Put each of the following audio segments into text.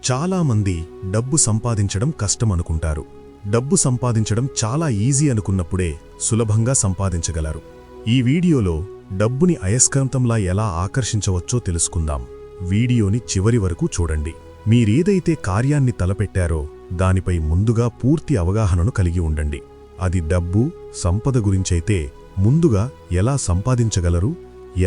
చాలామంది డబ్బు సంపాదించడం కష్టం అనుకుంటారు. డబ్బు సంపాదించడం చాలా ఈజీ అనుకున్నప్పుడే సులభంగా సంపాదించగలరు. ఈ వీడియోలో డబ్బుని అయస్కాంతంలా ఎలా ఆకర్షించవచ్చో తెలుసుకుందాం. వీడియోని చివరి వరకు చూడండి. మీరేదైతే కార్యాన్ని తలపెట్టారో దానిపై ముందుగా పూర్తి అవగాహనను కలిగి ఉండండి. అది డబ్బు, సంపద గురించైతే ముందుగా ఎలా సంపాదించగలరు,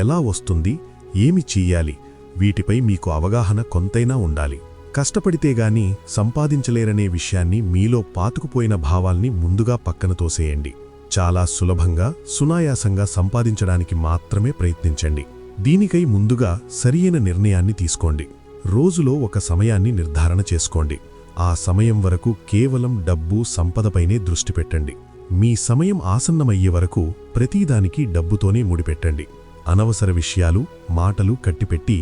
ఎలా వస్తుంది, ఏమి చెయ్యాలి, వీటిపై మీకు అవగాహన కొంతైనా ఉండాలి. కష్టపడితేగాని సంపాదించలేరనే విషయాన్ని, మీలో పాతుకుపోయిన భావాల్ని ముందుగా పక్కన తోసేయండి. చాలా సులభంగా, సునాయాసంగా సంపాదించడానికి మాత్రమే ప్రయత్నించండి. దీనికై ముందుగా సరియైన నిర్ణయాన్ని తీసుకోండి. రోజులో ఒక సమయాన్ని నిర్ధారణ చేసుకోండి. ఆ సమయం వరకు కేవలం డబ్బు, సంపదపైనే దృష్టి పెట్టండి. మీ సమయం ఆసన్నమయ్యే వరకు ప్రతిదానికి డబ్బుతోనే ముడిపెట్టండి. అనవసర విషయాలు, మాటలు కట్టిపెట్టి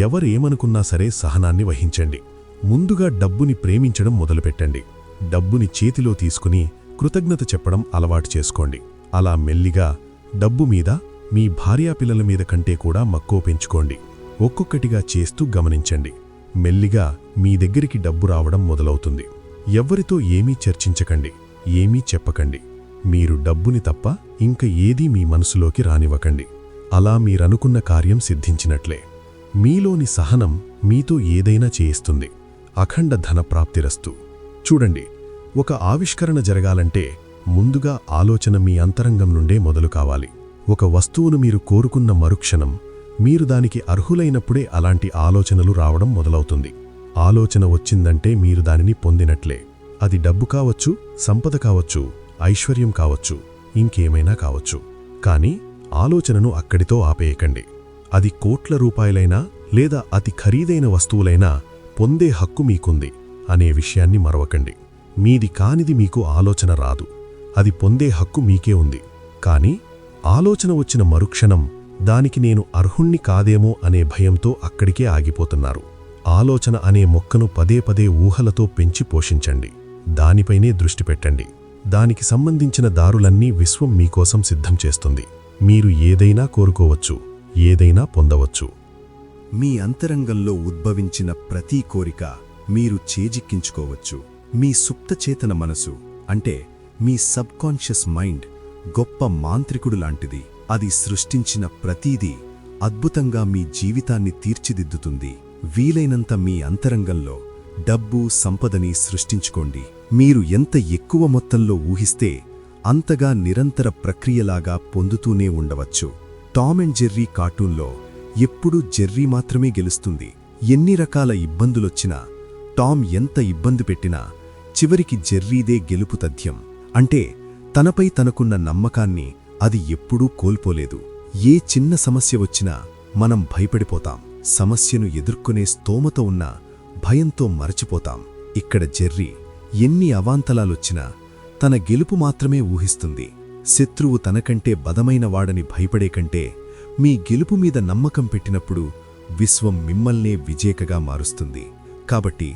ఎవరేమనుకున్నా సరే సహనాన్ని వహించండి. ముందుగా డబ్బుని ప్రేమించడం మొదలుపెట్టండి. డబ్బుని చేతిలో తీసుకుని కృతజ్ఞత చెప్పడం అలవాటు చేసుకోండి. అలా మెల్లిగా డబ్బు మీద, మీ భార్యాపిల్లల మీద కంటే కూడా మక్కువ పెంచుకోండి. ఒక్కొక్కటిగా చేస్తూ గమనించండి. మెల్లిగా మీ దగ్గరికి డబ్బు రావడం మొదలవుతుంది. ఎవ్వరితో ఏమీ చర్చించకండి, ఏమీ చెప్పకండి. మీరు డబ్బుని తప్ప ఇంక ఏదీ మీ మనసులోకి రానివ్వకండి. అలా మీరనుకున్న కార్యం సిద్ధించినట్లే. మీలోని సహనం మీతో ఏదైనా చేయిస్తుంది. అఖండ ధన ప్రాప్తిరస్తు. చూడండి, ఒక ఆవిష్కరణ జరగాలంటే ముందుగా ఆలోచన మీ అంతరంగం నుండే మొదలు కావాలి. ఒక వస్తువును మీరు కోరుకున్న మరుక్షణం, మీరు దానికి అర్హులైనప్పుడే అలాంటి ఆలోచనలు రావడం మొదలవుతుంది. ఆలోచన వచ్చిందంటే మీరు దానిని పొందినట్లే. అది డబ్బు కావచ్చు, సంపద కావచ్చు, ఐశ్వర్యం కావచ్చు, ఇంకేమైనా కావచ్చు. కానీ ఆలోచనను అక్కడితో ఆపేయకండి. అది కోట్ల రూపాయలైనా లేదా అతి ఖరీదైన వస్తువులైనా పొందే హక్కు మీకుంది అనే విషయాన్ని మరవకండి. మీది కానిది మీకు ఆలోచన రాదు. అది పొందే హక్కు మీకే ఉంది. కానీ ఆలోచన వచ్చిన మరుక్షణం దానికి నేను అర్హుణ్ణి కాదేమో అనే భయంతో అక్కడికే ఆగిపోతున్నారు. ఆలోచన అనే మొక్కను పదే పదే ఊహలతో పెంచి పోషించండి. దానిపైనే దృష్టి పెట్టండి. దానికి సంబంధించిన దారులన్నీ విశ్వం మీకోసం సిద్ధం చేస్తుంది. మీరు ఏదైనా కోరుకోవచ్చు, ఏదైనా పొందవచ్చు. మీ అంతరంగంలో ఉద్భవించిన ప్రతి కోరిక మీరు చేజిక్కించుకోవచ్చు. మీ సుప్తచేతన మనసు, అంటే మీ సబ్కాన్షియస్ మైండ్, గొప్ప మాంత్రికుడు లాంటిది. అది సృష్టించిన ప్రతీదీ అద్భుతంగా మీ జీవితాన్ని తీర్చిదిద్దుతుంది. వీలైనంత మీ అంతరంగంలో డబ్బు, సంపదని సృష్టించుకోండి. మీరు ఎంత ఎక్కువ మొత్తంలో ఊహిస్తే అంతగా నిరంతర ప్రక్రియలాగా పొందుతూనే ఉండవచ్చు. టామ్ అండ్ జెర్రీ కార్టూన్లో ఎప్పుడూ జెర్రీ మాత్రమే గెలుస్తుంది. ఎన్ని రకాల ఇబ్బందులొచ్చినా, టామ్ ఎంత ఇబ్బంది పెట్టినా చివరికి జెర్రీదే గెలుపు తథ్యం. అంటే తనపై తనకున్న నమ్మకాన్ని అది ఎప్పుడూ కోల్పోలేదు. ఏ చిన్న సమస్య వచ్చినా మనం భయపడిపోతాం. సమస్యను ఎదుర్కొనే స్తోమత ఉన్నా భయంతో మరచిపోతాం. ఇక్కడ జెర్రీ ఎన్ని అవాంతలాలొచ్చినా తన గెలుపు మాత్రమే ఊహిస్తుంది. శత్రువు తనకంటే బలమైన వాడని భయపడే కంటే మీ గెలుపు మీద నమ్మకం పెట్టినప్పుడు విశ్వం మిమ్మల్నే విజేతగా మారుస్తుంది. కాబట్టి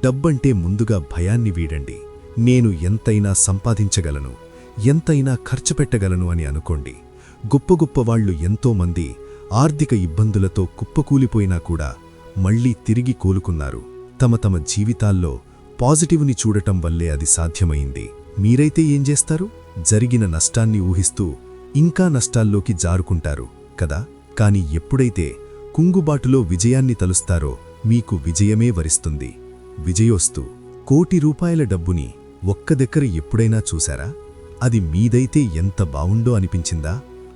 డబ్బంటే ముందుగా భయాన్ని వీడండి. నేను ఎంతైనా సంపాదించగలను, ఎంతైనా ఖర్చు పెట్టగలను అని అనుకోండి. గొప్ప గొప్ప వాళ్లు ఎంతోమంది ఆర్థిక ఇబ్బందులతో కుప్పకూలిపోయినా కూడా మళ్లీ తిరిగి కోలుకున్నారు. తమ తమ జీవితాల్లో పాజిటివ్ని చూడటం వల్లే అది సాధ్యమైంది. మీరైతే ఏం చేస్తారు? జరిగిన నష్టాన్ని ఊహిస్తూ ఇంకా నష్టాల్లోకి జారుకుంటారు కదా. కాని ఎప్పుడైతే కుంగుబాటులో విజయాన్ని తలుస్తారో మీకు విజయమే వరిస్తుంది. విజయోస్తు. కోటి రూపాయల డబ్బుని ఒక్క దగ్గర ఎప్పుడైనా చూశారా? అది మీదైతే ఎంత బావుండో అనిపించిందా?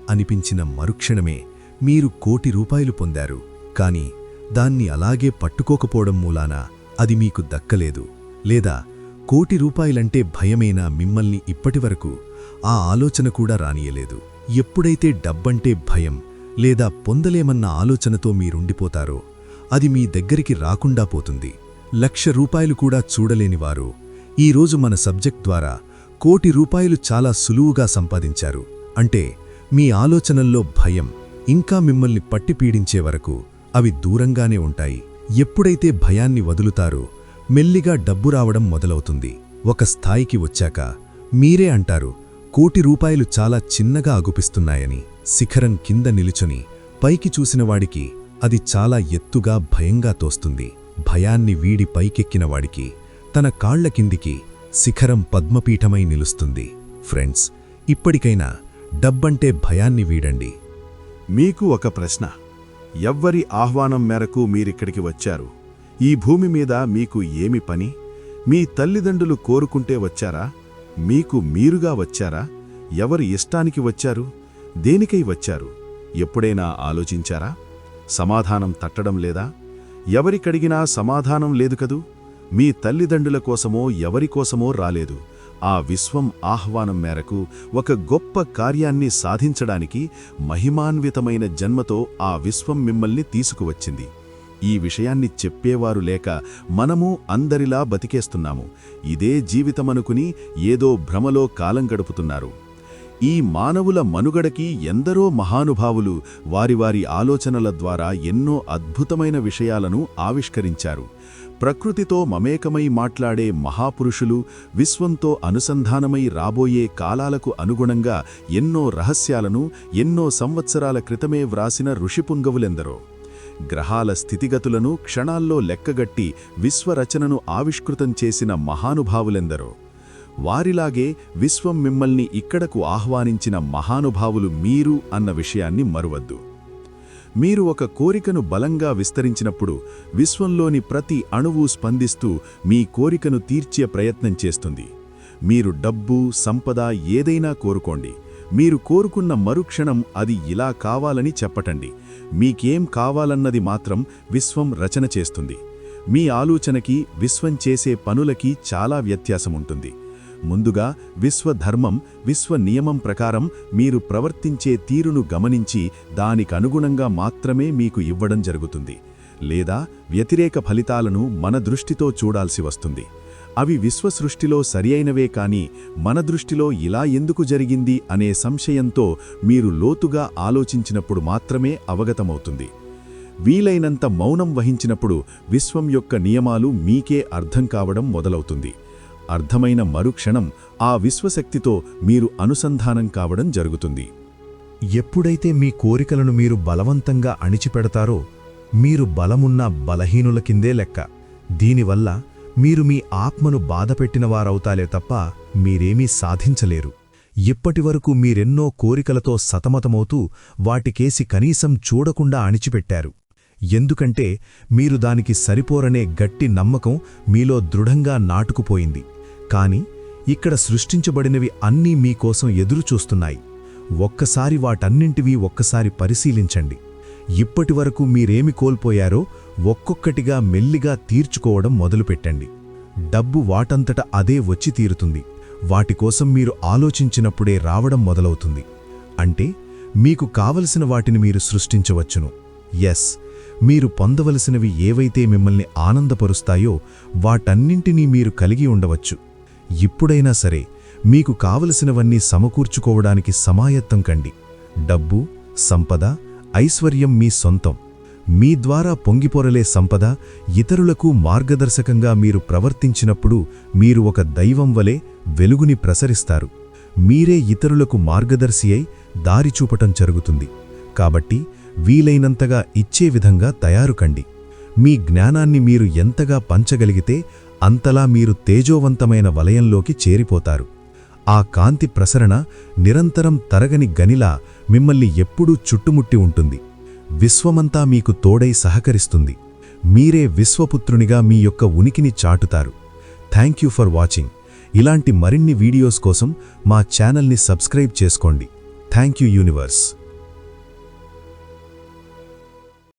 అనిపించిన మరుక్షణమే మీరు కోటి రూపాయలు పొందారు. కాని దాన్ని అలాగే పట్టుకోకపోవడం మూలాన అది మీకు దక్కలేదు. లేదా కోటి రూపాయలంటే భయమేనా మిమ్మల్ని ఇప్పటివరకు ఆ ఆలోచన కూడా రానియలేదు. ఎప్పుడైతే డబ్బంటే భయం లేదా పొందలేమన్న ఆలోచనతో మీరుండిపోతారో అది మీ దగ్గరికి రాకుండా పోతుంది. 1,00,000 రూపాయలు కూడా చూడలేనివారు ఈరోజు మన సబ్జెక్ట్ ద్వారా కోటి రూపాయలు చాలా సులువుగా సంపాదించారు. అంటే మీ ఆలోచనల్లో భయం ఇంకా మిమ్మల్ని పట్టి పీడించే వరకు అవి దూరంగానే ఉంటాయి. ఎప్పుడైతే భయాన్ని వదులుతారో మెల్లిగా డబ్బు రావడం మొదలవుతుంది. ఒక స్థాయికి వచ్చాక మీరే అంటారు, కోటి రూపాయలు చాలా చిన్నగా అగుపిస్తున్నాయని. శిఖరం కింద నిలుచుని పైకి చూసినవాడికి అది చాలా ఎత్తుగా భయంగా తోస్తుంది. భయాన్ని వీడి పైకెక్కినవాడికి తన కాళ్ల కిందికి శిఖరం పద్మపీఠమై నిలుస్తుంది. ఫ్రెండ్స్, ఇప్పటికైనా డబ్బంటే భయాన్ని వీడండి. మీకు ఒక ప్రశ్న. ఎవ్వరి ఆహ్వానం మేరకు మీరిక్కడికి వచ్చారు? ఈ భూమి మీద మీకు ఏమి పని? మీ తల్లిదండ్రులు కోరుకుంటే వచ్చారా? మీకు మీరుగా వచ్చారా? ఎవరి ఇష్టానికి వచ్చారు? దేనికై వచ్చారు? ఎప్పుడైనా ఆలోచించారా? సమాధానం తట్టడం లేదా? ఎవరికడిగినా సమాధానం లేదు కదూ. మీ తల్లిదండ్రుల కోసమో ఎవరికోసమో రాలేదు. ఆ విశ్వం ఆహ్వానం మేరకు ఒక గొప్ప కార్యాన్ని సాధించడానికి మహిమాన్వితమైన జన్మతో ఆ విశ్వం మిమ్మల్ని తీసుకువచ్చింది. ఈ విషయాన్ని చెప్పేవారు లేక మనము అందరిలా బతికేస్తున్నాము. ఇదే జీవితమనుకుని ఏదో భ్రమలో కాలం గడుపుతున్నారు. ఈ మానవుల మనుగడకి ఎందరో మహానుభావులు వారి వారి ఆలోచనల ద్వారా ఎన్నో అద్భుతమైన విషయాలను ఆవిష్కరించారు. ప్రకృతితో మమేకమై మాట్లాడే మహాపురుషులు, విశ్వంతో అనుసంధానమై రాబోయే కాలాలకు అనుగుణంగా ఎన్నో రహస్యాలను ఎన్నో సంవత్సరాల క్రితమే వ్రాసిన ఋషిపుంగవులెందరో, గ్రహాల స్థితిగతులను క్షణాల్లో లెక్కగట్టి విశ్వరచనను ఆవిష్కృతం చేసిన మహానుభావులెందరో. వారిలాగే విశ్వం మిమ్మల్ని ఇక్కడకు ఆహ్వానించిన మహానుభావులు మీరు అన్న విషయాన్ని మరువద్దు. మీరు ఒక కోరికను బలంగా విస్తరించినప్పుడు విశ్వంలోని ప్రతి అణువు స్పందిస్తూ మీ కోరికను తీర్చే ప్రయత్నం చేస్తుంది. మీరు డబ్బు, సంపద ఏదైనా కోరుకోండి. మీరు కోరుకున్న మరుక్షణం అది ఇలా కావాలని చెప్పటండి. మీకేం కావాలన్నది మాత్రం విశ్వం రచన చేస్తుంది. మీ ఆలోచనకి విశ్వం చేసే పనులకి చాలా వ్యత్యాసముంటుంది. ముందుగా విశ్వధర్మం, విశ్వ నియమం ప్రకారం మీరు ప్రవర్తించే తీరును గమనించి దానికనుగుణంగా మాత్రమే మీకు ఇవ్వడం జరుగుతుంది. లేదా వ్యతిరేక ఫలితాలను మన దృష్టితో చూడాల్సి వస్తుంది. అవి విశ్వసృష్టిలో సరియైనవే కాని మన దృష్టిలో ఇలా ఎందుకు జరిగింది అనే సంశయంతో మీరు లోతుగా ఆలోచించినప్పుడు మాత్రమే అవగతమవుతుంది. వీలైనంత మౌనం వహించినప్పుడు విశ్వం యొక్క నియమాలు మీకే అర్థం కావడం మొదలవుతుంది. అర్థమైన మరుక్షణం ఆ విశ్వశక్తితో మీరు అనుసంధానం కావడం జరుగుతుంది. ఎప్పుడైతే మీ కోరికలను మీరు బలవంతంగా అణిచిపెడతారో మీరు బలమున్న బలహీనుల కిందే లెక్క. దీనివల్ల మీరు మీ ఆత్మను బాధపెట్టినవారవుతాలే తప్ప మీరేమీ సాధించలేరు. ఇప్పటివరకు మీరెన్నో కోరికలతో సతమతమవుతూ వాటికేసి కనీసం చూడకుండా అణిచిపెట్టారు. ఎందుకంటే మీరు దానికి సరిపోరనే గట్టి నమ్మకం మీలో దృఢంగా నాటుకుపోయింది. కాని ఇక్కడ సృష్టించబడినవి అన్నీ మీకోసం ఎదురుచూస్తున్నాయి. ఒక్కసారి వాటన్నింటివీ ఒక్కసారి పరిశీలించండి. ఇప్పటివరకు మీరేమి కోల్పోయారో ఒక్కొక్కటిగా మెల్లిగా తీర్చుకోవడం మొదలుపెట్టండి. డబ్బు వాటంతట అదే వచ్చి తీరుతుంది. వాటికోసం మీరు ఆలోచించినప్పుడే రావడం మొదలవుతుంది. అంటే మీకు కావలసిన వాటిని మీరు సృష్టించవచ్చును. ఎస్, మీరు పొందవలసినవి ఏవైతే మిమ్మల్ని ఆనందపరుస్తాయో వాటన్నింటినీ మీరు కలిగి ఉండవచ్చు. ఇప్పుడైనా సరే మీకు కావలసినవన్నీ సమకూర్చుకోవడానికి సమాయత్తం కండి. డబ్బు, సంపద, ఐశ్వర్యం మీ సొంతం. మీ ద్వారా పొంగిపొరలే సంపద ఇతరులకు మార్గదర్శకంగా మీరు ప్రవర్తించినప్పుడు మీరు ఒక దైవం వలె వెలుగుని ప్రసరిస్తారు. మీరే ఇతరులకు మార్గదర్శి అయి దారి చూపటం జరుగుతుంది. కాబట్టి వీలైనంతగా ఇచ్చే విధంగా తయారుకండి. మీ జ్ఞానాన్ని మీరు ఎంతగా పంచగలిగితే అంతలా మీరు తేజోవంతమైన వలయంలోకి చేరిపోతారు. ఆ కాంతి ప్రసరణ నిరంతరం తరగని గనిలా మిమ్మల్ని ఎప్పుడూ చుట్టుముట్టి ఉంటుంది. విశ్వమంతా మీకు తోడై సహకరిస్తుంది. మీరే విశ్వపుత్రునిగా మీ యొక్క ఉనికిని చాటుతారు. Thank you for watching. ఇలాంటి మరిన్ని వీడియోస్ కోసం మా ఛానల్ని సబ్స్క్రైబ్ చేసుకోండి. Thank you universe.